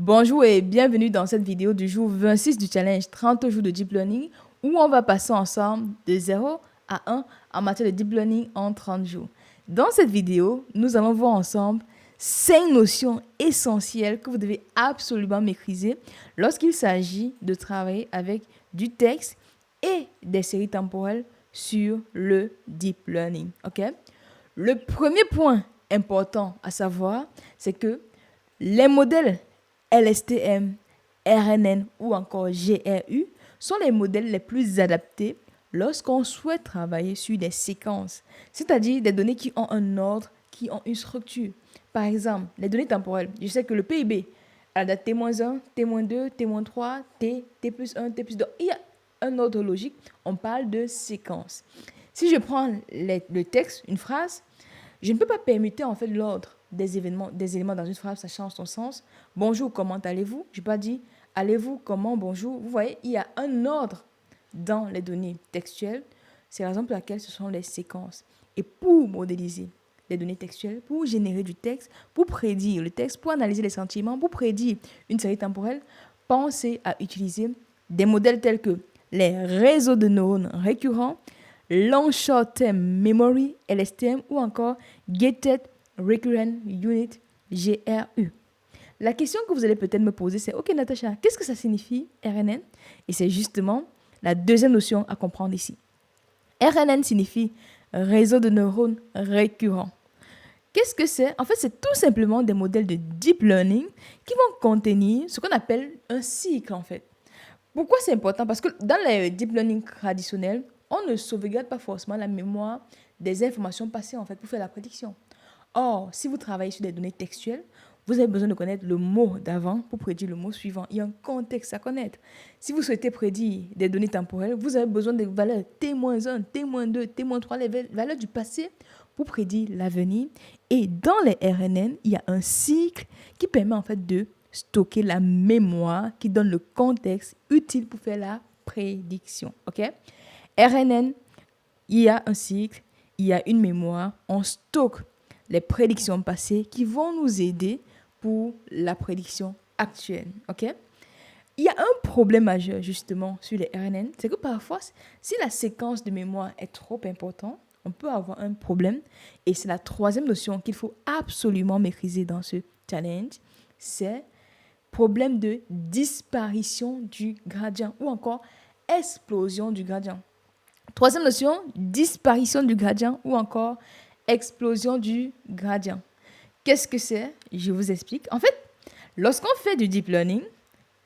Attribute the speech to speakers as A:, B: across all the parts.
A: Bonjour et bienvenue dans cette vidéo du jour 26 du challenge 30 jours de Deep Learning où on va passer ensemble de 0 à 1 en matière de Deep Learning en 30 jours. Dans cette vidéo, nous allons voir ensemble 5 notions essentielles que vous devez absolument maîtriser lorsqu'il s'agit de travailler avec du texte et des séries temporelles sur le Deep Learning. Le premier point important à savoir, c'est que les modèles LSTM, RNN ou encore GRU sont les modèles les plus adaptés lorsqu'on souhaite travailler sur des séquences, c'est-à-dire des données qui ont un ordre, qui ont une structure. Par exemple, les données temporelles. Je sais que le PIB, à la date T-1, T-2, T-3, T, T plus 1, T plus 2, il y a un ordre logique, on parle de séquence. Si je prends le texte, une phrase, je ne peux pas permuter en fait l'ordre des éléments dans une phrase, ça change son sens. Bonjour, comment allez-vous? Je n'ai pas dit allez-vous, comment, bonjour. Vous voyez, il y a un ordre dans les données textuelles. C'est la raison pour laquelle ce sont les séquences. Et pour modéliser les données textuelles, pour générer du texte, pour prédire le texte, pour analyser les sentiments, pour prédire une série temporelle, pensez à utiliser des modèles tels que les réseaux de neurones récurrents, Long Short Term Memory, LSTM, ou encore Gated Recurrent Unit, GRU. La question que vous allez peut-être me poser, c'est « Ok Natacha, qu'est-ce que ça signifie RNN ?» Et c'est justement la deuxième notion à comprendre ici. RNN signifie réseau de neurones récurrents. Qu'est-ce que c'est? En fait, c'est tout simplement des modèles de deep learning qui vont contenir ce qu'on appelle un cycle, en fait. Pourquoi c'est important? Parce que dans les deep learning traditionnels, on ne sauvegarde pas forcément la mémoire des informations passées, en fait, pour faire la prédiction. Or, si vous travaillez sur des données textuelles, vous avez besoin de connaître le mot d'avant pour prédire le mot suivant. Il y a un contexte à connaître. Si vous souhaitez prédire des données temporelles, vous avez besoin des valeurs T-1, T-2, T-3, les valeurs du passé pour prédire l'avenir. Et dans les RNN, il y a un cycle qui permet en fait de stocker la mémoire, qui donne le contexte utile pour faire la prédiction. RNN, il y a un cycle, il y a une mémoire, on stocke les prédictions passées qui vont nous aider pour la prédiction actuelle. Il y a un problème majeur justement sur les RNN, c'est que parfois, si la séquence de mémoire est trop importante, on peut avoir un problème. Et c'est la troisième notion qu'il faut absolument maîtriser dans ce challenge, c'est problème de disparition du gradient ou encore explosion du gradient. Troisième notion, disparition du gradient ou encore explosion du gradient. Qu'est-ce que c'est? Je vous explique. En fait, lorsqu'on fait du deep learning,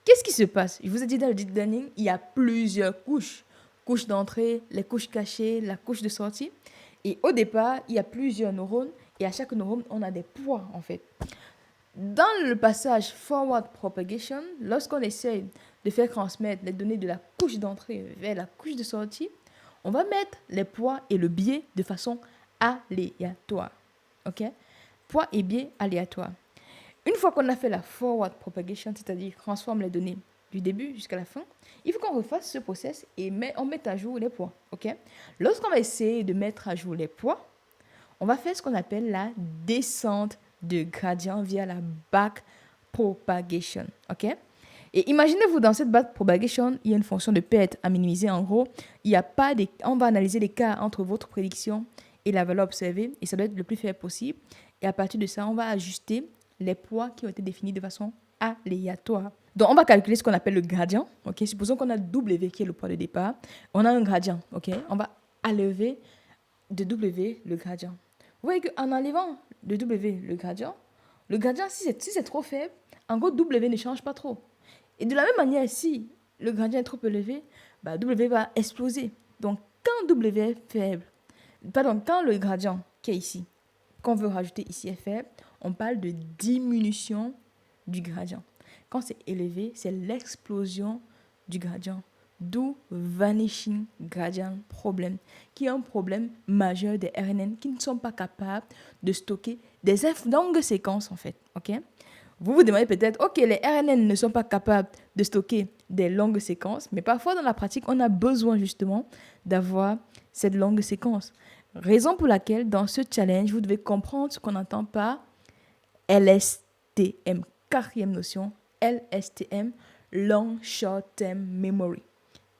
A: qu'est-ce qui se passe? Je vous ai dit dans le deep learning, il y a plusieurs couches. Couche d'entrée, les couches cachées, la couche de sortie. Et au départ, il y a plusieurs neurones et à chaque neurone, on a des poids en fait. Dans le passage forward propagation, lorsqu'on essaie de faire transmettre les données de la couche d'entrée vers la couche de sortie, on va mettre les poids et le biais de façon aléatoire. Poids et biais aléatoires. Une fois qu'on a fait la forward propagation, c'est-à-dire transforme les données du début jusqu'à la fin, il faut qu'on refasse ce process et on mette à jour les poids. Lorsqu'on va essayer de mettre à jour les poids, on va faire ce qu'on appelle la descente de gradient via la back propagation. Et imaginez-vous dans cette back propagation, il y a une fonction de perte à minimiser. En gros, on va analyser l'écart entre votre prédiction et la valeur observée, et ça doit être le plus faible possible. Et à partir de ça, on va ajuster les poids qui ont été définis de façon aléatoire. Donc, on va calculer ce qu'on appelle le gradient. Supposons qu'on a W qui est le poids de départ. On a un gradient. On va enlever de W le gradient. Vous voyez qu'en enlevant de W le gradient, si c'est trop faible, en gros, W ne change pas trop. Et de la même manière, si le gradient est trop élevé, W va exploser. Donc, quand W est faible, quand le gradient qui est ici, qu'on veut rajouter ici est faible, on parle de diminution du gradient. Quand c'est élevé, c'est l'explosion du gradient. D'où vanishing gradient problem, qui est un problème majeur des RNN qui ne sont pas capables de stocker des longues séquences en fait. Vous vous demandez peut-être, les RNN ne sont pas capables de stocker des longues séquences, mais parfois dans la pratique, on a besoin justement d'avoir cette longue séquence. Raison pour laquelle, dans ce challenge, vous devez comprendre ce qu'on entend par LSTM. Quatrième notion, LSTM, Long Short Term Memory.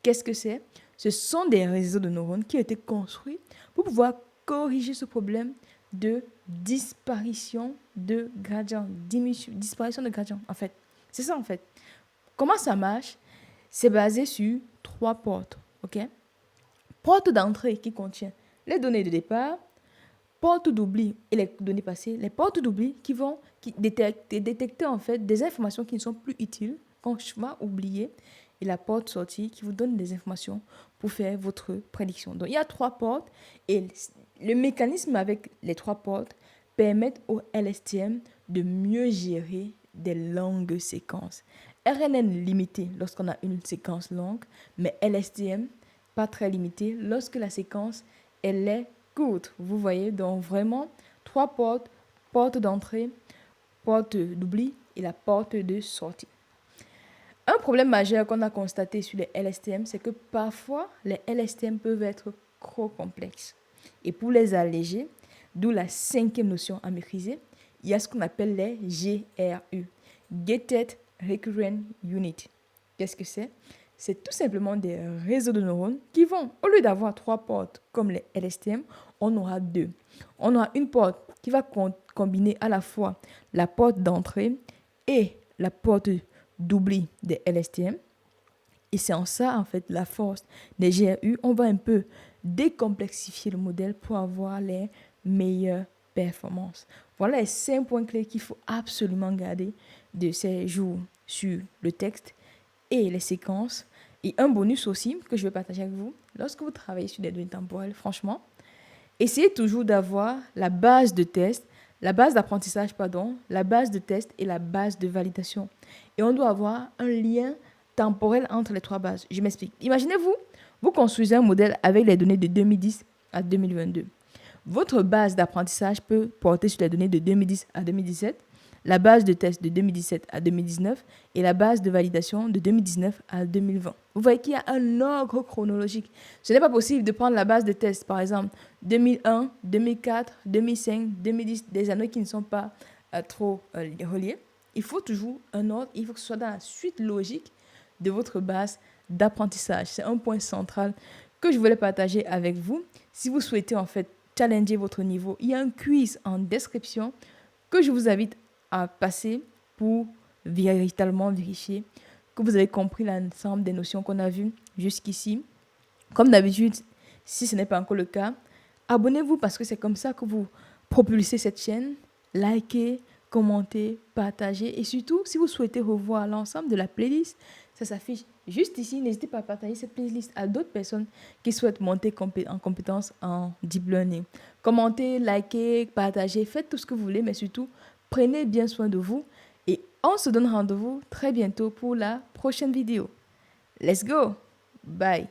A: Qu'est-ce que c'est? Ce sont des réseaux de neurones qui ont été construits pour pouvoir corriger ce problème de disparition de gradient, disparition de gradient, en fait. C'est ça, en fait. Comment ça marche? C'est basé sur 3 portes, ok? Porte d'entrée qui contient les données de départ, porte d'oubli et les données passées, les portes d'oubli qui vont détecter en fait des informations qui ne sont plus utiles quand je vais oublier, et la porte sortie qui vous donne des informations pour faire votre prédiction. Donc il y a 3 portes et le mécanisme avec les 3 portes permet au LSTM de mieux gérer des longues séquences. RNN limité lorsqu'on a une séquence longue, mais LSTM pas très limité lorsque la séquence elle est courte. Vous voyez, donc vraiment 3 portes, porte d'entrée, porte d'oubli et la porte de sortie. Un problème majeur qu'on a constaté sur les LSTM, c'est que parfois les LSTM peuvent être trop complexes. Et pour les alléger, d'où la 5e notion à maîtriser, il y a ce qu'on appelle les GRU, Gated Recurrent Unit. Qu'est-ce que c'est? C'est tout simplement des réseaux de neurones qui vont, au lieu d'avoir 3 portes comme les LSTM, on aura 2. On aura une porte qui va combiner à la fois la porte d'entrée et la porte d'oubli des LSTM. Et c'est en ça, en fait, la force des GRU. On va un peu décomplexifier le modèle pour avoir les meilleures performances. Voilà les 5 points clés qu'il faut absolument garder de ces jours sur le texte et les séquences. Et un bonus aussi que je vais partager avec vous. Lorsque vous travaillez sur des données temporelles, franchement, essayez toujours d'avoir la base de test, la base d'apprentissage, la base de test et la base de validation. Et on doit avoir un lien temporel entre les 3 bases. Je m'explique. Imaginez-vous, vous construisez un modèle avec les données de 2010 à 2022. Votre base d'apprentissage peut porter sur les données de 2010 à 2017, la base de test de 2017 à 2019 et la base de validation de 2019 à 2020. Vous voyez qu'il y a un ordre chronologique. Ce n'est pas possible de prendre la base de test, par exemple, 2001, 2004, 2005, 2010, des années qui ne sont pas trop reliées. Il faut toujours un ordre, il faut que ce soit dans la suite logique de votre base d'apprentissage. C'est un point central que je voulais partager avec vous. Si vous souhaitez en fait challenger votre niveau, il y a un quiz en description que je vous invite à passer pour véritablement vérifier que vous avez compris l'ensemble des notions qu'on a vues jusqu'ici. Comme d'habitude, si ce n'est pas encore le cas, abonnez-vous parce que c'est comme ça que vous propulsez cette chaîne. Likez, commentez, partagez et surtout, si vous souhaitez revoir l'ensemble de la playlist, ça s'affiche juste ici. N'hésitez pas à partager cette playlist à d'autres personnes qui souhaitent monter en compétences en deep learning. Commentez, likez, partagez, faites tout ce que vous voulez, mais surtout, prenez bien soin de vous et on se donne rendez-vous très bientôt pour la prochaine vidéo. Let's go! Bye!